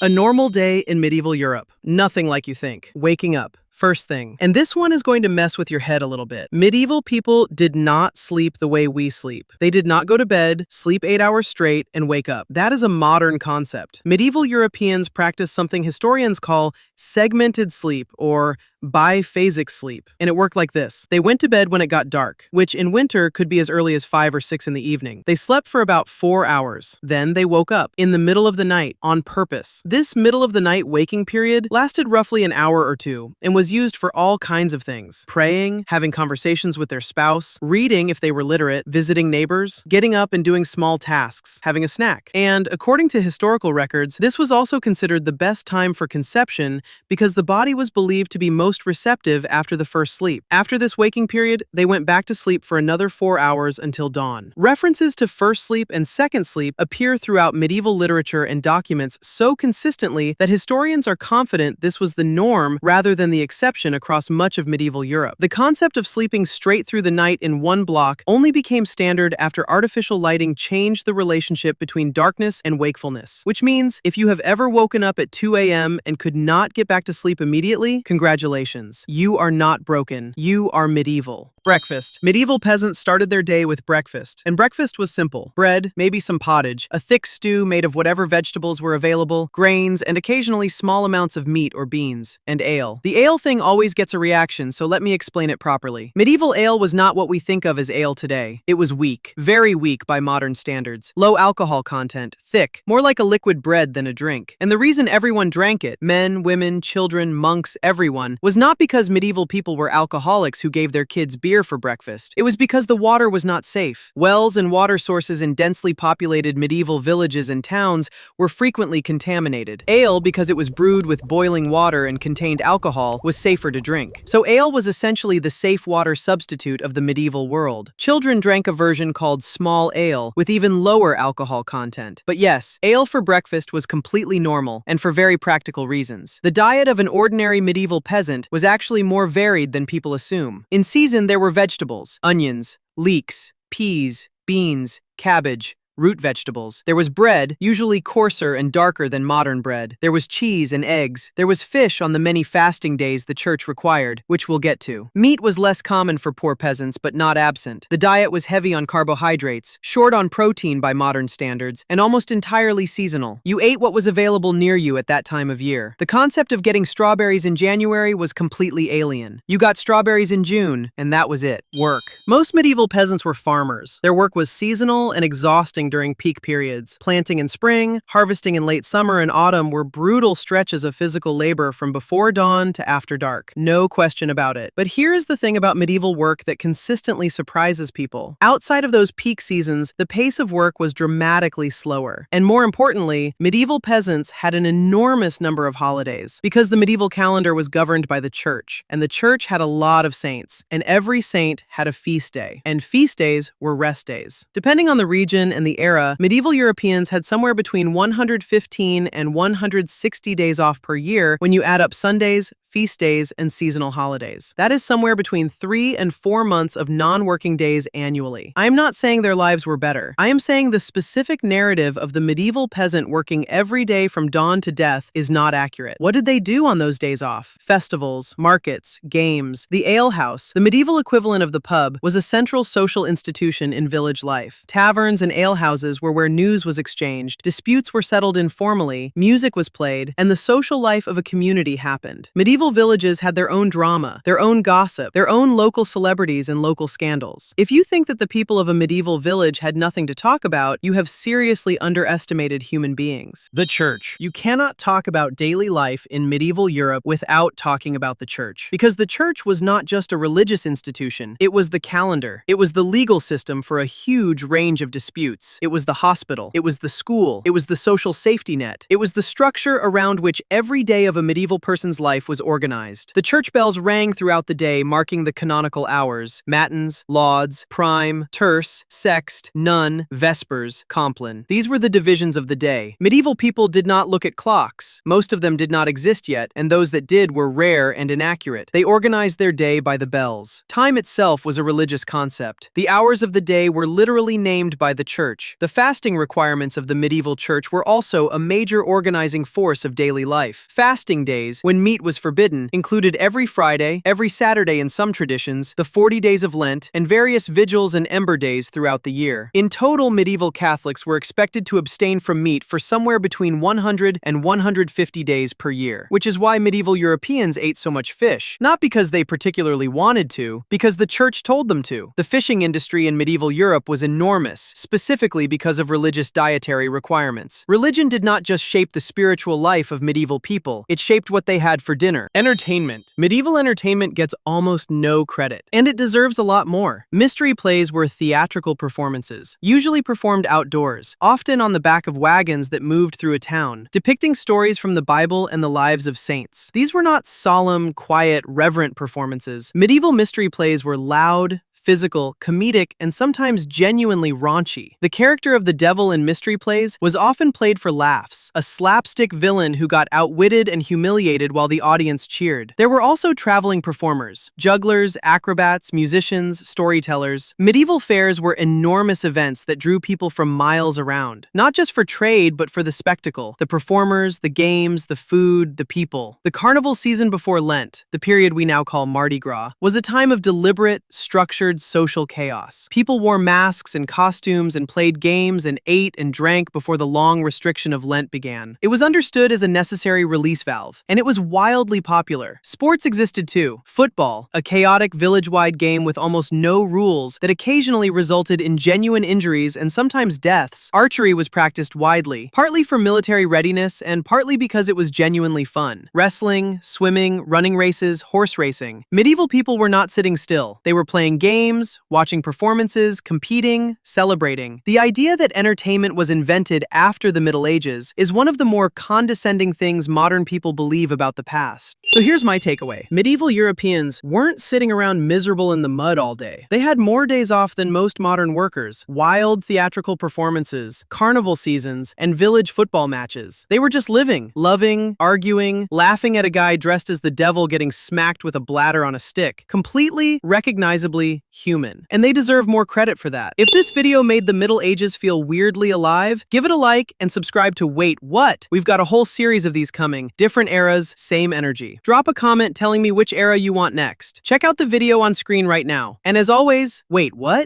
A normal day in medieval Europe. Nothing like you think. Waking up. First thing. And this one is going to mess with your head a little bit. Medieval people did not sleep the way we sleep. They did not go to bed, sleep 8 hours straight, and wake up. That is a modern concept. Medieval Europeans practiced something historians call segmented sleep, or biphasic sleep. And it worked like this. They went to bed when it got dark, which in winter could be as early as 5 or 6 in the evening. They slept for about 4 hours. Then they woke up in the middle of the night on purpose. This middle of the night waking period lasted roughly an hour or two and was used for all kinds of things. Praying, having conversations with their spouse, reading if they were literate, visiting neighbors, getting up and doing small tasks, having a snack. And according to historical records, this was also considered the best time for conception because the body was believed to be most receptive after the first sleep. After this waking period, they went back to sleep for another 4 hours until dawn. References to first sleep and second sleep appear throughout medieval literature and documents so consistently that historians are confident this was the norm rather than the exception across much of medieval Europe. The concept of sleeping straight through the night in one block only became standard after artificial lighting changed the relationship between darkness and wakefulness, which means if you have ever woken up at 2 a.m. and could not get back to sleep immediately, congratulations. You are not broken. You are medieval. Breakfast. Medieval peasants started their day with breakfast, and breakfast was simple. Bread, maybe some pottage, a thick stew made of whatever vegetables were available, grains, and occasionally small amounts of meat or beans, and ale. The ale thing always gets a reaction, so let me explain it properly. Medieval ale was not what we think of as ale today. It was weak, very weak by modern standards. Low alcohol content, thick, more like a liquid bread than a drink. And the reason everyone drank it, men, women, children, monks, everyone, was not because medieval people were alcoholics who gave their kids beer for breakfast. It was because the water was not safe. Wells and water sources in densely populated medieval villages and towns were frequently contaminated. Ale, because it was brewed with boiling water and contained alcohol, was safer to drink. So ale was essentially the safe water substitute of the medieval world. Children drank a version called small ale, with even lower alcohol content. But yes, ale for breakfast was completely normal, and for very practical reasons. The diet of an ordinary medieval peasant was actually more varied than people assume. In season, there were vegetables, onions, leeks, peas, beans, cabbage, root vegetables. There was bread, usually coarser and darker than modern bread. There was cheese and eggs. There was fish on the many fasting days the church required, which we'll get to. Meat was less common for poor peasants, but not absent. The diet was heavy on carbohydrates, short on protein by modern standards, and almost entirely seasonal. You ate what was available near you at that time of year. The concept of getting strawberries in January was completely alien. You got strawberries in June, and that was it. Work. Most medieval peasants were farmers. Their work was seasonal and exhausting during peak periods. Planting in spring, harvesting in late summer and autumn were brutal stretches of physical labor from before dawn to after dark. No question about it. But here is the thing about medieval work that consistently surprises people. Outside of those peak seasons, the pace of work was dramatically slower. And more importantly, medieval peasants had an enormous number of holidays because the medieval calendar was governed by the church. And the church had a lot of saints, and every saint had a feast day. And feast days were rest days. Depending on the region and the era, medieval Europeans had somewhere between 115 and 160 days off per year when you add up Sundays, feast days, and seasonal holidays. That is somewhere between 3 and 4 months of non-working days annually. I am not saying their lives were better. I am saying the specific narrative of the medieval peasant working every day from dawn to death is not accurate. What did they do on those days off? Festivals, markets, games. The alehouse, the medieval equivalent of the pub, was a central social institution in village life. Taverns and alehouses were where news was exchanged, disputes were settled informally, music was played, and the social life of a community happened. Medieval villages had their own drama, their own gossip, their own local celebrities and local scandals. If you think that the people of a medieval village had nothing to talk about, you have seriously underestimated human beings. The church. You cannot talk about daily life in medieval Europe without talking about the church. Because the church was not just a religious institution, it was the calendar. It was the legal system for a huge range of disputes. It was the hospital. It was the school. It was the social safety net. It was the structure around which every day of a medieval person's life was organized. The church bells rang throughout the day, marking the canonical hours: matins, lauds, prime, terce, sext, none, vespers, compline. These were the divisions of the day. Medieval people did not look at clocks. Most of them did not exist yet, and those that did were rare and inaccurate. They organized their day by the bells. Time itself was a religious concept. The hours of the day were literally named by the church. church. The fasting requirements of the medieval church were also a major organizing force of daily life. Fasting days, when meat was forbidden, included every Friday, every Saturday in some traditions, the 40 days of Lent, and various vigils and ember days throughout the year. In total, medieval Catholics were expected to abstain from meat for somewhere between 100 and 150 days per year, which is why medieval Europeans ate so much fish, not because they particularly wanted to, because the church told them to. The fishing industry in medieval Europe was enormous, specifically because of religious dietary requirements. Religion did not just shape the spiritual life of medieval people, it shaped what they had for dinner. Entertainment. Medieval entertainment gets almost no credit, and it deserves a lot more. Mystery plays were theatrical performances, usually performed outdoors, often on the back of wagons that moved through a town, depicting stories from the Bible and the lives of saints. These were not solemn, quiet, reverent performances. Medieval mystery plays were loud, physical, comedic, and sometimes genuinely raunchy. The character of the devil in mystery plays was often played for laughs, a slapstick villain who got outwitted and humiliated while the audience cheered. There were also traveling performers, jugglers, acrobats, musicians, storytellers. Medieval fairs were enormous events that drew people from miles around, not just for trade, but for the spectacle, the performers, the games, the food, the people. The carnival season before Lent, the period we now call Mardi Gras, was a time of deliberate, structured social chaos. People wore masks and costumes and played games and ate and drank before the long restriction of Lent began. It was understood as a necessary release valve, and it was wildly popular. Sports existed too. Football, a chaotic village-wide game with almost no rules that occasionally resulted in genuine injuries and sometimes deaths. Archery was practiced widely, partly for military readiness and partly because it was genuinely fun. Wrestling, swimming, running races, horse racing. Medieval people were not sitting still. They were playing games, watching performances, competing, celebrating. The idea that entertainment was invented after the Middle Ages is one of the more condescending things modern people believe about the past. So here's my takeaway. Medieval Europeans weren't sitting around miserable in the mud all day. They had more days off than most modern workers. Wild theatrical performances, carnival seasons, and village football matches. They were just living, loving, arguing, laughing at a guy dressed as the devil getting smacked with a bladder on a stick. Completely, recognizably human. And they deserve more credit for that. If this video made the Middle Ages feel weirdly alive, give it a like and subscribe to Wait, What? We've got a whole series of these coming. Different eras, same energy. Drop a comment telling me which era you want next. Check out the video on screen right now. And as always, wait, what?